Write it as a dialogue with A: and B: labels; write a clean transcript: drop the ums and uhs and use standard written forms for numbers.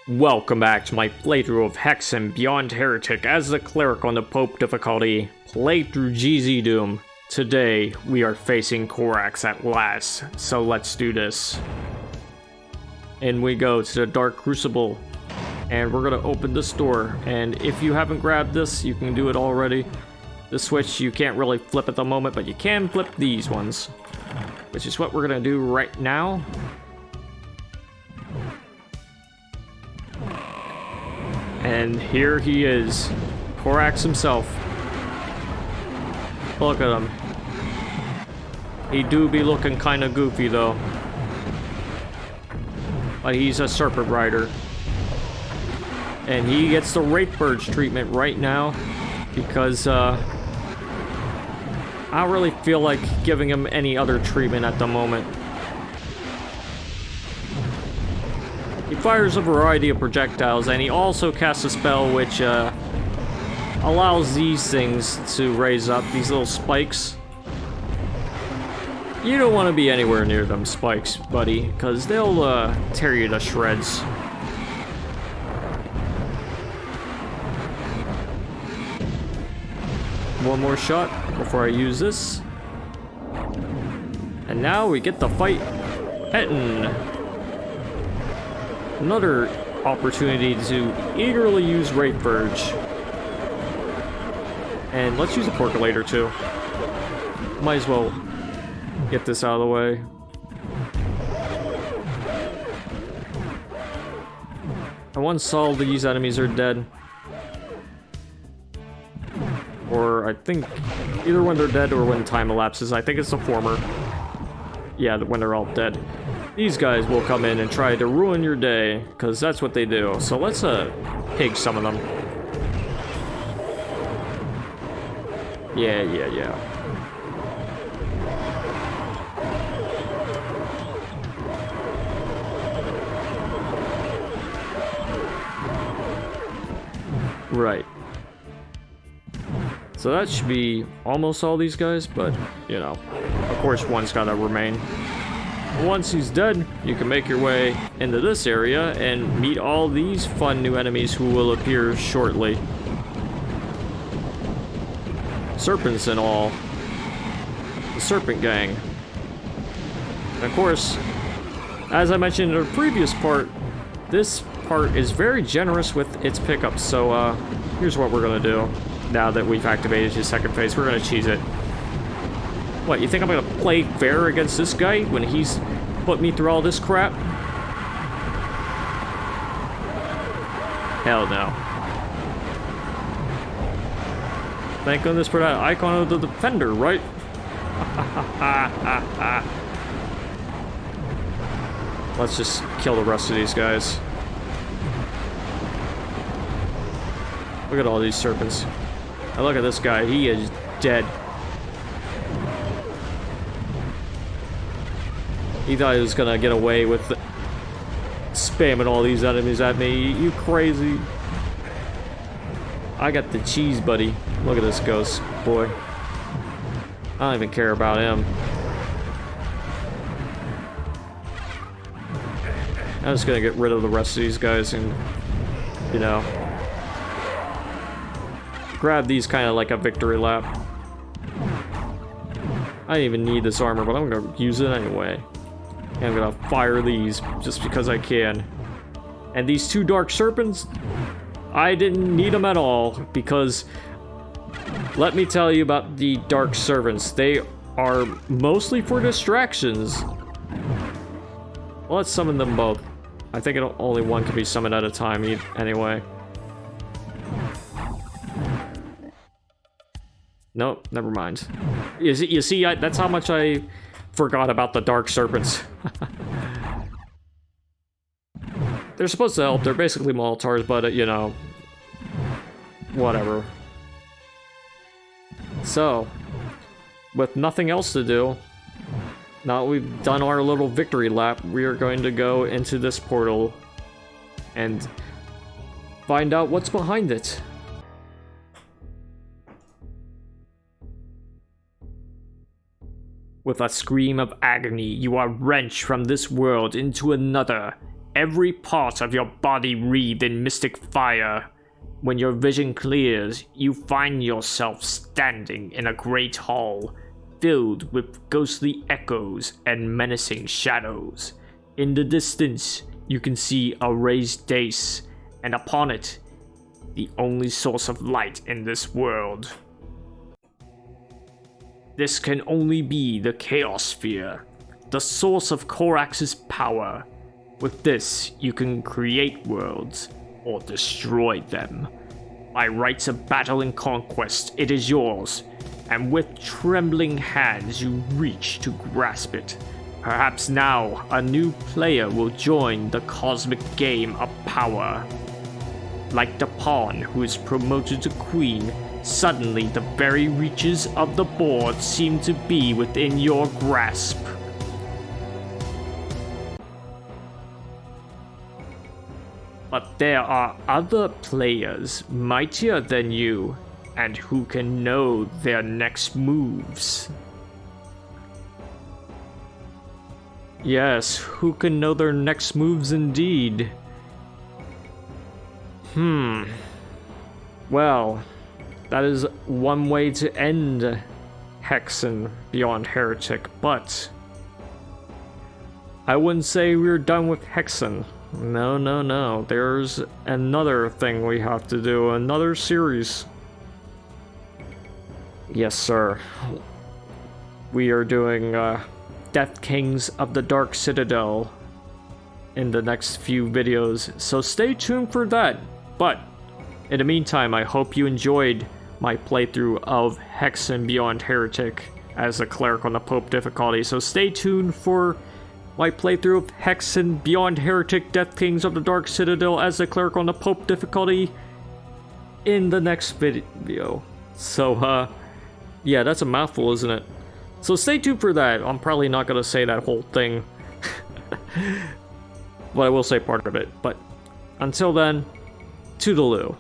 A: Welcome back to my playthrough of Hexen Beyond Heretic as the Cleric on the Pope difficulty, playthrough GZDoom. Today, we are facing Korax at last, so let's do this. And we go to the Dark Crucible, and we're gonna open this door, and if you haven't grabbed this, you can do it already. The switch you can't really flip at the moment, but you can flip these ones, which is what we're gonna do right now. And here he is, Korax himself. Look at him. He do be looking kind of goofy though. But he's a Serpent Rider. And he gets the Wraith Purge treatment right now because I don't really feel like giving him any other treatment at the moment. He fires a variety of projectiles, and he also casts a spell which allows these things to raise up, these little spikes. You don't want to be anywhere near them spikes, buddy, because they'll tear you to shreds. One more shot before I use this. And now we get to fight Heretic. Another opportunity to eagerly use Wraith Purge. And let's use a Percolator too. Might as well get this out of the way. And once all these enemies are dead, or I think either when they're dead or when time elapses, I think it's the former. Yeah, when they're all dead. These guys will come in and try to ruin your day, because that's what they do. So let's pig some of them. Yeah. Right. So that should be almost all these guys, but, you know, of course one's gotta remain. Once he's dead, you can make your way into this area and meet all these fun new enemies who will appear shortly. Serpents and all. The Serpent Gang. And of course, as I mentioned in the previous part, this part is very generous with its pickups, so here's what we're gonna do. Now that we've activated his second phase, we're gonna cheese it. What, you think I'm gonna play fair against this guy when he's put me through all this crap? Hell no. Thank goodness for that icon of the defender, right? Let's just kill the rest of these guys. Look at all these serpents. Now look at this guy, he is dead. He thought he was gonna get away with spamming all these enemies at me. You crazy. I got the cheese, buddy. Look at this ghost, boy. I don't even care about him. I'm just gonna get rid of the rest of these guys and, you know, grab these kind of like a victory lap. I don't even need this armor, but I'm gonna use it anyway. And I'm gonna fire these just because I can. And these two Dark Serpents, I didn't need them at all, because let me tell you about the Dark Servants. They are mostly for distractions. Well, let's summon them both. I think only one can be summoned at a time anyway. Nope, never mind. You see, that's how much I forgot about the Dark Serpents. They're supposed to help. They're basically Molotovs, but, you know, whatever. So, with nothing else to do, now that we've done our little victory lap, we are going to go into this portal and find out what's behind it. With a scream of agony, you are wrenched from this world into another. every part of your body wreathed in mystic fire. When your vision clears, you find yourself standing in a great hall, filled with ghostly echoes and menacing shadows. In the distance, you can see a raised dais, and upon it, the only source of light in this world. This can only be the Chaos Sphere, the source of Corax's power. With this, you can create worlds, or destroy them. By rights of battle and conquest, it is yours, and with trembling hands you reach to grasp it. Perhaps now, a new player will join the cosmic game of power. Like the pawn who is promoted to queen, suddenly the very reaches of the board seem to be within your grasp. But there are other players mightier than you, and who can know their next moves. Yes, who can know their next moves indeed? Well, that is one way to end Hexen Beyond Heretic, but I wouldn't say we're done with Hexen. No. There's another thing we have to do, another series. Yes, sir. We are doing Death Kings of the Dark Citadel in the next few videos, so stay tuned for that. But in the meantime, I hope you enjoyed my playthrough of Hexen Beyond Heretic as a Cleric on the Pope difficulty, so stay tuned for my playthrough of Hexen Beyond Heretic Death Kings of the Dark Citadel as a Cleric on the Pope difficulty in the next video. So, yeah, that's a mouthful, isn't it? So stay tuned for that. I'm probably not going to say that whole thing. But I will say part of it. But until then, toodaloo.